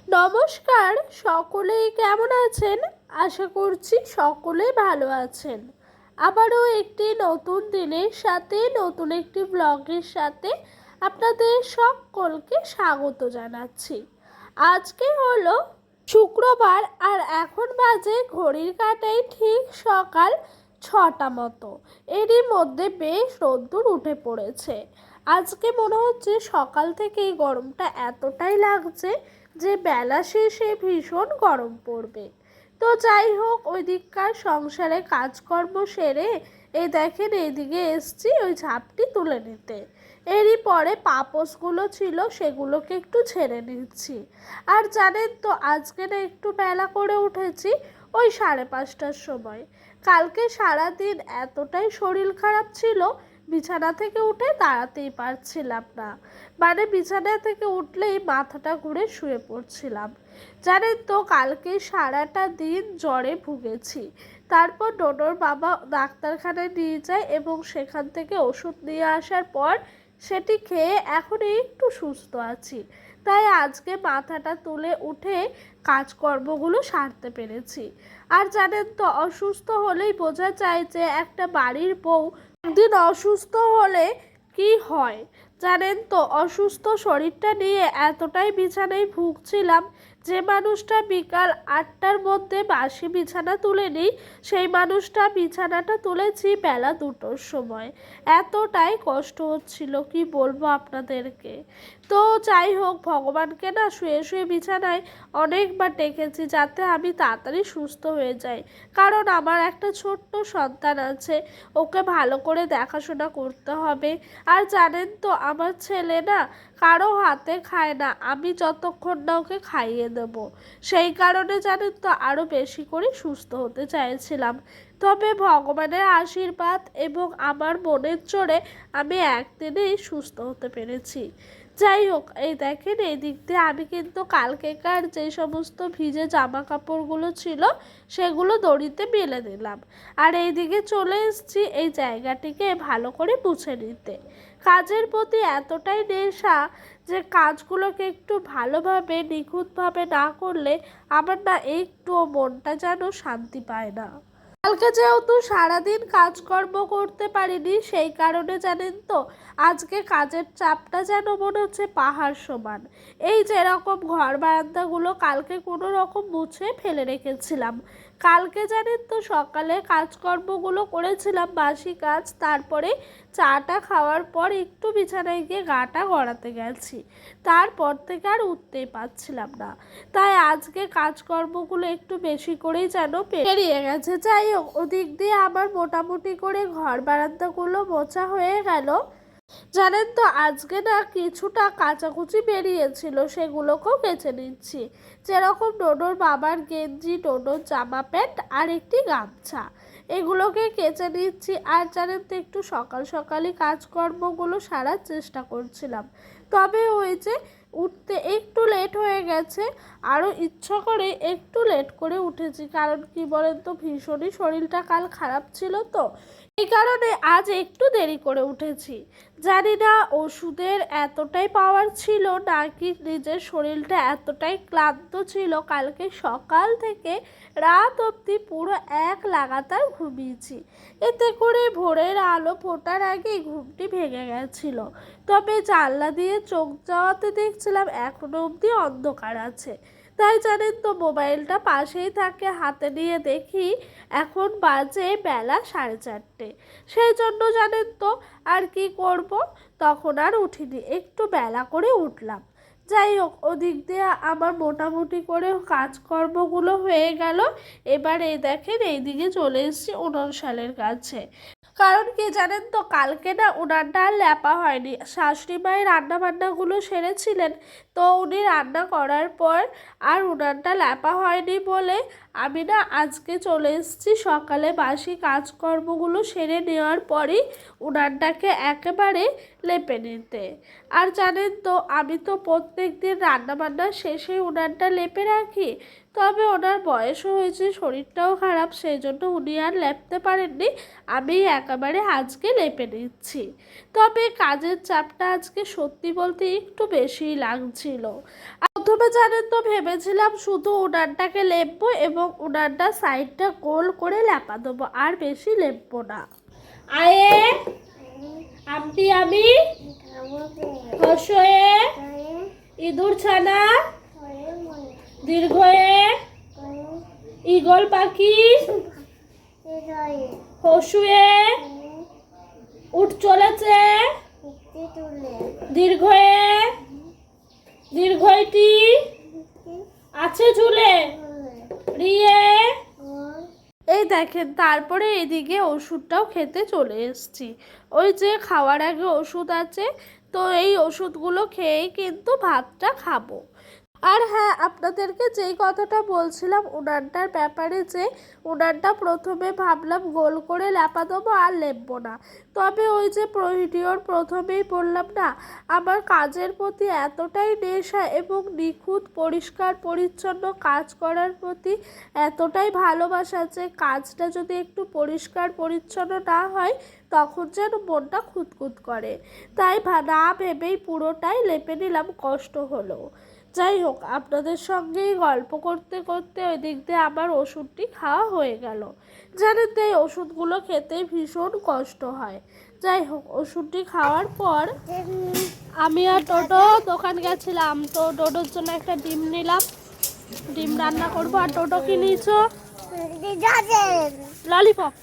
নমস্কার, সকলেই কেমন আছেন? আশা করছি সকলে ভালো আছেন। আবারও একটি নতুন দিনের সাথে নতুন একটি ব্লগের সাথে আপনাদের সকলকে স্বাগত জানাচ্ছি। আজকে হলো শুক্রবার আর এখন বাজে ঘড়ির কাঁটায় ঠিক সকাল 6টা মতো। এরই মধ্যে বেশ রোদ্দুর উঠে পড়েছে। আজকে মনে হচ্ছে সকাল থেকেই গরমটা এতটাই লাগছে যে বেলা শেষে ভীষণ গরম পড়বে। তো যাই হোক, ওই দিককার সংসারে কাজকর্ম সেরে এই দেখেন এইদিকে এসছি ওই ঝাপটি তুলে নিতে। এরই পরে পাপোশগুলো ছিল সেগুলোকে একটু ছেড়ে নিচ্ছি। আর জানেন তো আজকে না একটু বেলা করে উঠেছি, ওই 5:30টার সময়। কালকে সারাদিন এতটাই শরীর খারাপ ছিল, বিছানা থেকে উঠে দাঁড়াতেই পারছিলাম না। মানে বিছানা থেকে উঠলেই মাথাটা ঘুরে শুয়ে পড়ছিলাম। জানেন তো কালকে সারাটা দিন জ্বরে ভুগেছি। তারপর ডোডোর বাবা ডাক্তারখানায় নিয়ে যায় এবং সেখান থেকে ওষুধ নিয়ে আসার পর সেটি খেয়ে এখন একটু সুস্থ আছি। তাই আজকে মাথাটা তুলে উঠে কাজকর্মগুলো সারতে পেরেছি। আর জানেন তো অসুস্থ হলেই বোঝা যায় যে একটা বাড়ির বউ একদিন অসুস্থ হলে কি হয়। জানেন তো অসুস্থ শরীরটা নিয়ে এতটাই বিছানায় ভুগছিলাম, যে মানুষটা বিকাল 8টার মধ্যে বাসি বিছানা তুলে নিই সেই মানুষটা বিছানাটা তুলেছি বেলা 2টোর সময়। এতটাই কষ্ট হচ্ছিল কি বলবো আপনাদেরকে। তো যাই হোক, ভগবানকে না শুয়ে শুয়ে বিছানায় অনেকবার ডেকেছি যাতে আমি তাড়াতাড়ি সুস্থ হয়ে যাই, কারণ আমার একটা ছোট্ট সন্তান আছে, ওকে ভালো করে দেখাশোনা করতে হবে। আর জানেন তো আমার ছেলে না কারো হাতে খায় না, আমি যতক্ষণ না ওকে খাইয়ে দেব। সেই কারণে জানেন তো আরও বেশি করে সুস্থ হতে চাইছিলাম। তবে ভগবানের আশীর্বাদ এবং আমার মনের জোরে আমি একদিনেই সুস্থ হতে পেরেছি। যাই হোক, এই দেখেন এই দিক দিয়ে আমি কিন্তু কালকেকার যে সমস্ত ভিজে জামা কাপড়গুলো ছিল সেগুলো দড়িতে মেলে দিলাম। আর এইদিকে চলে এসেছি এই জায়গাটিকে ভালো করে মুছে নিতে। কাজের প্রতি এতটাই নেশা যে কাজগুলোকে একটু ভালোভাবে নিখুঁতভাবে না করলে আমার না একটুও মনটা যেন শান্তি পায় না। কালকে যেহেতু সারাদিন কাজকর্ম করতে পারিনি, সেই কারণে জানেন তো আজকে কাজের চাপটা যেন মনে হচ্ছে পাহাড় সমান। এই যেরকম ঘর বারান্দাগুলো কালকে কোনো রকম মুছে ফেলে রেখেছিলাম। কালকে জানেন তো সকালে কাজকর্মগুলো করেছিলাম বাসি কাজ, তারপরে চাটা খাওয়ার পর একটু বিছানায় গিয়ে গাটা গড়াতে গেছি, তারপর থেকে আর উঠতেই পারছিলাম না। তাই আজকে কাজকর্মগুলো একটু বেশি করেই যেন পেরিয়ে গেছে। যাই হোক, ওদিক দিয়ে আমার মোটামুটি করে ঘর বারান্দাগুলো মোছা হয়ে গেল। জানেন তো আজকে না কিছুটা কাচাকুচি বেরিয়েছিল, সেগুলোকেও কেচে নিচ্ছি। যেরকম ডোডোর বাবার গেঞ্জি, ডোডোর জামা প্যান্ট আর একটি গামছা, এগুলোকে কেচে নিচ্ছি। আর জানেন তো একটু সকাল সকালই কাজকর্মগুলো সারার চেষ্টা করছিলাম, তবে ওই যে উঠতে একটু লেট হয়ে গেছে। আরও ইচ্ছা করে একটু লেট করে উঠেছি, কারণ কি বলেন তো ভীষণই শরীরটা কাল খারাপ ছিল, তো এই কারণে আজ একটু দেরি করে উঠেছি। জানি না ওষুধের এতটাই পাওয়ার ছিল নাকি নিজের শরীরটা এতটাই ক্লান্ত ছিল, কালকে সকাল থেকে রাত অবধি পুরো এক লাগাতার ঘুমিয়েছি। এতে করে ভোরের আলো ফোটার আগেই ঘুমটি ভেঙে গেছিল। তবে জানলা দিয়ে চোখ যাওয়াতে দেখছিলাম এখনো অবধি অন্ধকার আছে। তাই জানেন তো মোবাইলটা পাশেই থাকে, হাতে নিয়ে দেখি এখন বাজে বেলা 4:30। সেই জন্য জানেন তো আর কি করব, তখন আর উঠিনি, একটু বেলা করে উঠলাম। যাই হোক, ওদিক দিয়ে আমার মোটামুটি করে কাজকর্মগুলো হয়ে গেল। এবার এই দেখেন এইদিকে চলে এসেছি উনুন শালের কাছে। কারণ কি জানেন তো কালকে না উনানটা আর ল্যাপা হয়নি, শাশুড়ি মায়ের রান্না বান্নাগুলো সেরেছিলেন, তো উনি রান্না করার পর আর উনানটা ল্যাপা হয়নি বলে আমি না আজকে চলে এসেছি সকালে বাসি কাজকর্মগুলো সেরে নেওয়ার পরই উনানটাকে একেবারে লেপে নিতে। আর জানেন তো আমি তো প্রত্যেক দিন রান্নাবান্না শেষে উনানটা লেপে রাখি, তবে ওনার বয়সও হয়েছে, শরীরটাও খারাপ, সেই জন্য উনি আর লেপতে পারেননি, আমি একেবারে আজকে লেপে নিচ্ছি। তবে কাজের চাপটা আজকে সত্যি বলতে একটু বেশিই লাগছিল। প্রথমে জানেন তো ভেবেছিলাম শুধু উনানটাকে লেপবো এবং উনানটা সাইডটা গোল করে লেপা দেবো, আর বেশি লেপবো না। আয়ে আমটি আমি হসয়ে ইঁদুর ছানা দীর্ঘয়ে ঈগল পাখি হসুয়ে উঠ চলেছে দীর্ঘয়ে দীর্ঘইটি আছে ঝুলে রিয়ে। এই দেখেন তারপরে এদিকে ওষুধটাও খেতে চলে এসেছি। ওই যে খাওয়ার আগে ওষুধ আছে, তো এই ওষুধগুলো খেয়েই কিন্তু ভাতটা খাবো। আর হ্যাঁ, আপনাদেরকে যেই কথাটা বলছিলাম উনানটার ব্যাপারে, যে উনানটা প্রথমে ভাবলাম গোল করে লেপা দেবো আর লেপবো না, তবে ওই যে ভিডিওর প্রথমেই বললাম না, আমার কাজের প্রতি এতটাই নেশা এবং নিখুঁত পরিষ্কার পরিচ্ছন্ন কাজ করার প্রতি এতটাই ভালোবাসা যে কাজটা যদি একটু পরিষ্কার পরিচ্ছন্ন না হয় তখন যেন মনটা খুঁতখুত করে। তাই না ভেবেই পুরোটাই লেপে নিলাম, কষ্ট হলো। যাই হোক, আপনাদের সঙ্গেই গল্প করতে করতে ওই দিক দিয়ে আমার ওষুধটি খাওয়া হয়ে গেল। জানেন তো এই ওষুধগুলো খেতে ভীষণ কষ্ট হয়। যাই হোক, ওষুধটি খাওয়ার পর আমি আর টোটো দোকান গেছিলাম, তো টোটোর জন্য একটা ডিম নিলাম, ডিম রান্না করবো। আর টোটো কি নিয়েছো? ললিপপ।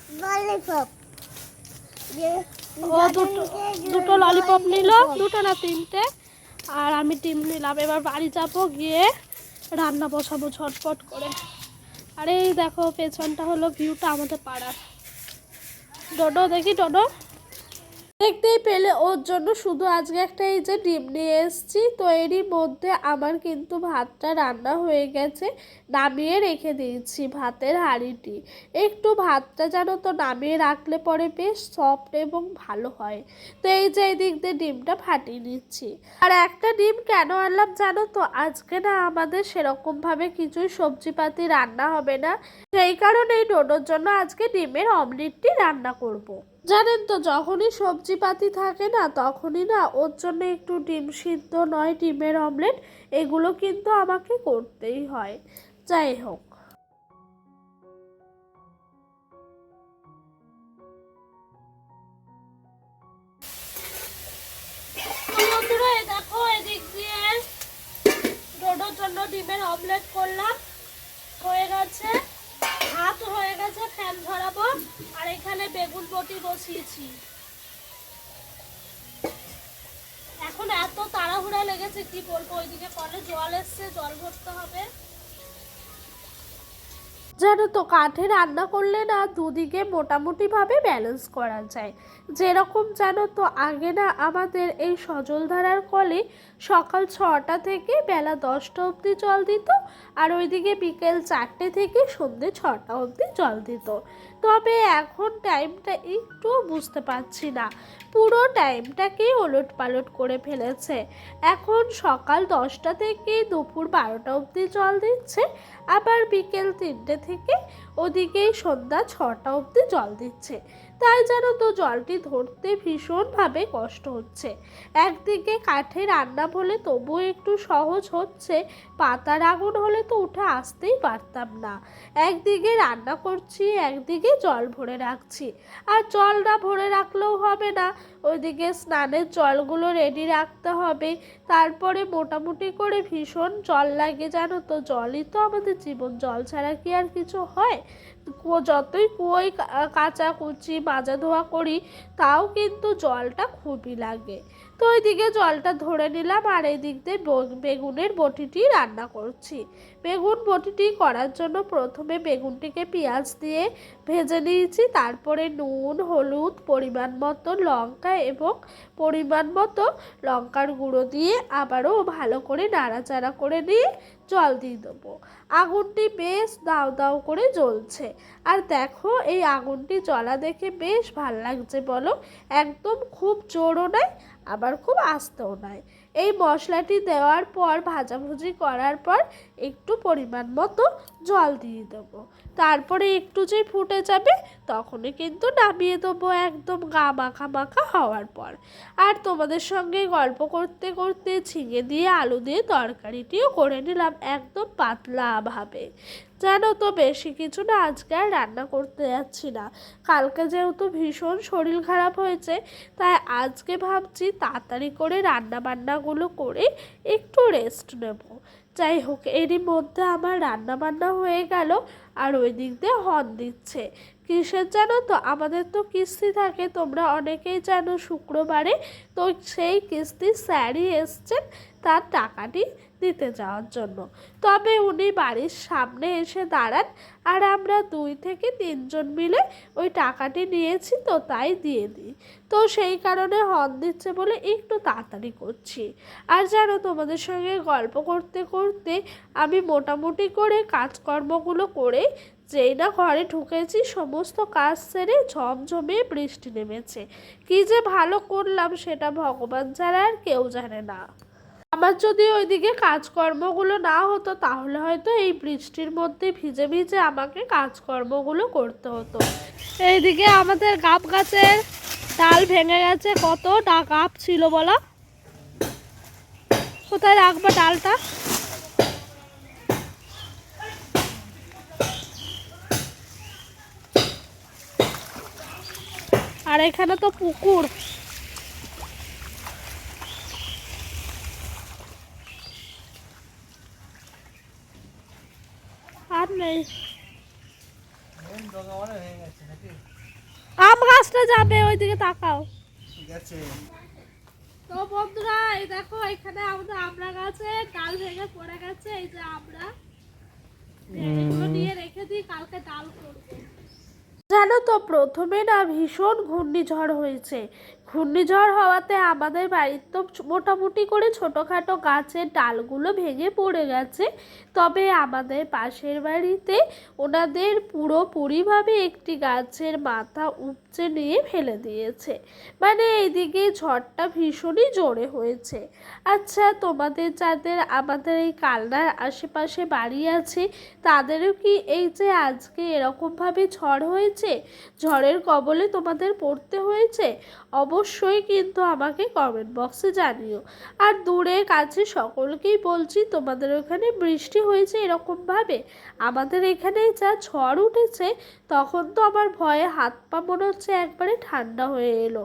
ও দুটো ললিপপ নিল, দুটো না তিনটে। আর আমি ডিম নিলাম। এবার বাড়ি যাবো, গিয়ে রান্না বসাবো ঝটপট করে। আর এই দেখো পেছনটা হলো ভিউটা আমাদের পাড়ার। ডোডো দেখি, ডোডো দেখতেই পেলে, ওর জন্য শুধু আজকে একটা এই যে ডিম নিয়ে এসেছি। তো এরই মধ্যে আমার কিন্তু ভাতটা রান্না হয়ে গেছে, নামিয়ে রেখে দিয়েছি ভাতের হাঁড়িটি। একটু ভাতটা যেন তো নামিয়ে রাখলে পরে বেশ সফট এবং ভালো হয়। তো এই যে এই দিক দিয়ে ডিমটা ফাটিয়ে নিচ্ছি। আর একটা ডিম কেন আনলাম জানো তো, আজকে না আমাদের সেরকমভাবে কিছুই সবজিপাতি রান্না হবে না, সেই কারণে এই ডোডোর জন্য আজকে ডিমের অমলেটটি রান্না করব। জানেন তো যখনই সবজিপাতি থাকে না তখনই না ওর জন্য একটু ডিম সিদ্ধ নয় ডিমের অমলেট এগুলো কিন্তু আমাকে করতেই হয়। যাই হোক, বন্ধুরা দেখো এদিক দিয়ে ডোডোর জন্য ডিমের অমলেট করলাম, হয়ে গেছে। ভাত হয়ে গেছে, ফ্যান ঝরাবো। আর এখানে বেগুন বটি বসিয়েছি। এখন এত তাড়াহুড়া লেগেছে কি বলবো, ওইদিকে কলে জল এসছে, জল ভরতে হবে। জানো তো কাঠে রান্না করলে না দুদিকে মোটামুটিভাবে ব্যালেন্স করা যায়। যেরকম জানো তো আগে না আমাদের এই সজলধারার কলে সকাল 6টা থেকে বেলা 10টা অবধি জল দিত, আর ওইদিকে বিকেল 4টে থেকে সন্ধ্যে 6টা অবধি জল দিত। তবে এখন টাইমটা একটু বুঝতে পারছি না, পুরো টাইমটাকেই ওলট পালট করে ফেলেছে। এখন সকাল 10টা থেকে দুপুর 12টা অবধি জল দিচ্ছে, আবার বিকেল 3টে থেকে ওদিকেই সন্ধ্যা 6টা অবধি জল দিচ্ছে। তাই জানো তো জলটি ধরতে ভীষণভাবে কষ্ট হচ্ছে। একদিকে কাঠে রান্না বলে তবুও একটু সহজ হচ্ছে, পাতার আগুন হলে তো উঠে আসতেই পারতাম না। একদিকে রান্না করছি, একদিকে জল ভরে রাখছি। আর জল না ভরে রাখলেও হবে না, ওইদিকে স্নানের জলগুলো রেডি রাখতে হবে। তারপরে মোটামুটি করে ভীষণ জল লাগে জানো তো, জলই তো আমাদের জীবন, জল ছাড়া কি আর কিছু হয়? যতই কুয়োয় কাচাকুচি মাজা ধোয়া করি তাও কিন্তু জলটা খুবই লাগে। তো ওইদিকে জলটা ধরে নিলাম, আর এই দিক দিয়ে বেগুনের বটিটি রান্না করছি। বেগুন বটিটি করার জন্য প্রথমে বেগুনটিকে পেঁয়াজ দিয়ে ভেজে নিয়েছি, তারপরে নুন হলুদ পরিমাণ মতো লঙ্কা এবং পরিমাণ মতো লঙ্কার গুঁড়ো দিয়ে আবারও ভালো করে নাড়াচাড়া করে নিয়ে জল দিয়ে দেবো। আগুনটি বেশ দাও দাও করে জ্বলছে। আর দেখো এই আগুনটি জ্বলা দেখে বেশ ভাল লাগছে বলো, একদম খুব জোরও নয় আবার খুব আস্তেও নয়, এই মশলাটি দেওয়ার পর ভাজাভুজি করার পর একটু পরিমাণ মতো জল দিয়ে দেবো। তারপরে একটু যে ফুটে যাবে তখনই কিন্তু নামিয়ে দেবো একদম গা মাখা মাখা হওয়ার পর। আর তোমাদের সঙ্গে গল্প করতে করতে ঝিঙে দিয়ে আলু দিয়ে তরকারিটিও করে নিলাম একদম পাতলাভাবে। জানো তো বেশি কিছু না, আজকে আর রান্না করতে যাচ্ছি না। কালকে যেহেতু ভীষণ শরীর খারাপ হয়েছে, তাই আজকে ভাবছি তাড়াতাড়ি করে রান্না বান্নাগুলো করে একটু রেস্ট নেব। যাই হোক, এরই মধ্যে আমার রান্না বান্না হয়ে গেল। আর ওই দিক দিয়ে হর্ন দিচ্ছে কিসের জানো তো, আমাদের তো কিস্তি থাকে, তোমরা অনেকেই জানো শুক্রবারে। তো সেই কিস্তির স্যারই এসছেন তার টাকাটি দিতে যাওয়ার জন্য। তবে উনি বাড়ির সামনে এসে দাঁড়ান, আর আমরা 2 থেকে 3 জন মিলে ওই টাকাটি নিয়েছি, তো তাই দিয়ে দিই। তো সেই কারণে হর্ন দিচ্ছে বলে একটু তাড়াতাড়ি করছি। আর জানো, তোমাদের সঙ্গে গল্প করতে করতে আমি মোটামুটি করে কাজকর্মগুলো করে যেই না ঘরে ঢুকেছি, সমস্ত কাজ সেরে ঝমঝমে বৃষ্টি নেমেছে। কি যে ভালো করলাম সেটা ভগবান ছাড়া আর কেউ জানে না। আমার যদি ওইদিকে কাজকর্মগুলো না হতো তাহলে হয়তো এই বৃষ্টির মধ্যে ভিজে ভিজে আমাকে কাজকর্মগুলো করতে হতো। এইদিকে আমাদের গাব গাছের ডাল ভেঙে গেছে। কতটা গাব ছিল বলো? কোথায় রাখবো ডালটা? আর এখানে তো পুকুর। আর নেই। আম গাছটা যাবে, ওইদিকে তাকাও। তো বন্ধুরা, এই দেখো এখানে আমাদের আমড়া গাছে ডাল ভেঙে পড়ে গেছে। এই যে আমরা এগুলো নিয়ে রেখে দিই, কালকে ডাল করবো। জানো তো, প্রথমে না ভীষণ ঘূর্ণিঝড় হয়েছে। ঘূর্ণিঝড় হওয়াতে আমাদের বাড়ির তো মোটামুটি করে ছোটোখাটো গাছের ডালগুলো ভেঙে পড়ে গেছে। তবে আমাদের পাশের বাড়িতে ওনাদের পুরোপুরিভাবে একটি গাছের মাথা উপচে নিয়ে ফেলে দিয়েছে। মানে এইদিকে ঝড়টা ভীষণই জোরে হয়েছে। আচ্ছা, তোমাদের যাদের আমাদের এই কালনার আশেপাশে বাড়ি আছে, তাদেরও কি এই যে আজকে এরকমভাবে ঝড় হয়েছে, ঝড়ের কবলে তোমাদের পড়তে হয়েছে? অবশ্যই কিন্তু আমাকে কমেন্ট বক্সে জানিও। আর দূরে কাছে সকলকেই বলছি, তোমাদের ওখানে বৃষ্টি হয়েছে এরকমভাবে? আমাদের এখানে যা ঝড় উঠেছে, তখন তো আমার ভয়ে হাত পা মনে হচ্ছে একবারে ঠান্ডা হয়ে এলো।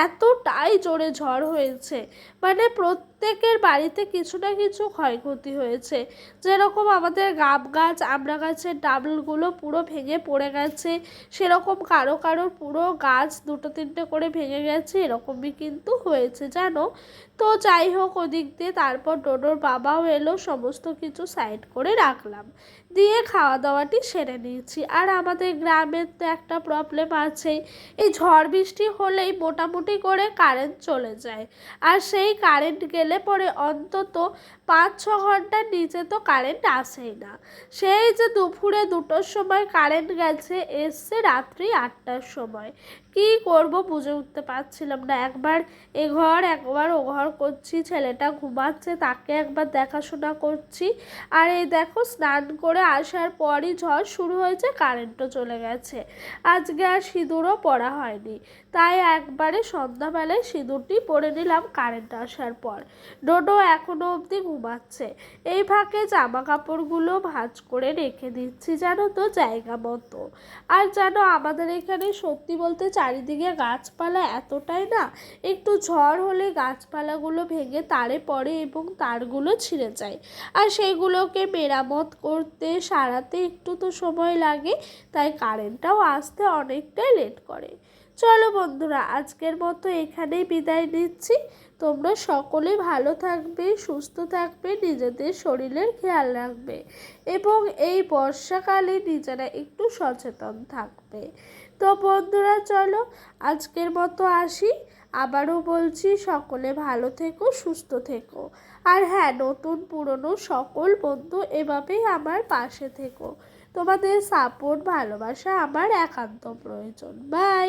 এতটাই জোরে ঝড় হয়েছে, মানে প্রত্যেকের বাড়িতে কিছু না কিছু ক্ষয়ক্ষতি হয়েছে। যেরকম আমাদের গাব গাছ, আমড়া গাছের ডালগুলো পুরো ভেঙে পড়ে গেছে, সেরকম কারো কারোর পুরো গাছ 2-3টে করে ভেঙে গেছে, এরকমই কিন্তু হয়েছে জানো। তো যাই হোক, ওদিক দিয়ে তারপর ডোডোর বাবাও এলো, সমস্ত কিছু সাইড করে রাখলাম, দিয়ে খাওয়া দাওয়াটি সেরে নিয়েছি। আর আমাদের গ্রামের তো একটা প্রবলেম আছেই, এই ঝড় বৃষ্টি হলেই মোটামুটি করে কারেন্ট চলে যায়। আর সেই কারেন্ট গেলে পরে অন্তত 5-6 ঘন্টার নিচে তো কারেন্ট আসেই না। সেই যে দুপুরে 2টোর সময় কারেন্ট গেছে, এসছে রাত্রি 8টার সময়। কি করব বুঝে উঠতে পারছিলাম না। একবার এ ঘর একবার ও ঘর করছি, ছেলেটা ঘুমাচ্ছে তাকে একবার দেখাশোনা করছি। আর এই দেখো, স্নান করে আসার পরই ঝড় শুরু হয়েছে, কারেন্টও চলে গেছে। আজকে আর সিঁদুরও পরা হয়নি, তাই একবারে সন্ধ্যাবেলায় সিঁদুরটি পরে নিলাম কারেন্ট আসার পর। ডোডো এখনো অবধি ঘুমাচ্ছে। এই ফাঁকে জামা কাপড়গুলো ভাঁজ করে রেখে দিচ্ছি জানো তো, জায়গা মতো। আর জানো, আমাদের এখানে সত্যি বলতে চারিদিকে গাছপালা এতটাই না, একটু ঝড় হলে গাছপালাগুলো ভেঙে তারে পড়ে এবং তারগুলো ছিঁড়ে যায়। আর সেইগুলোকে মেরামত করতে সারাতে একটু তো সময় লাগে, তাই কারেন্টটাও আসতে অনেকটাই লেট করে। চলো বন্ধুরা, আজকের মতো এখানেই বিদায় নিচ্ছি। তোমরা সকলে ভালো থাকবে, সুস্থ থাকবে, নিজেদের শরীরের খেয়াল রাখবে এবং এই বর্ষাকালে নিজেরা একটু সচেতন থাকবে। তো বন্ধুরা চলো, আজকের মতো আসি। আবারও বলছি, সকলে ভালো থেকো, সুস্থ থেকো। আর হ্যাঁ, নতুন পুরনো সকল বন্ধু এভাবেই আমার পাশে থেকো। তোমাদের সাপোর্ট, ভালোবাসা আমার একান্ত প্রয়োজন। বাই।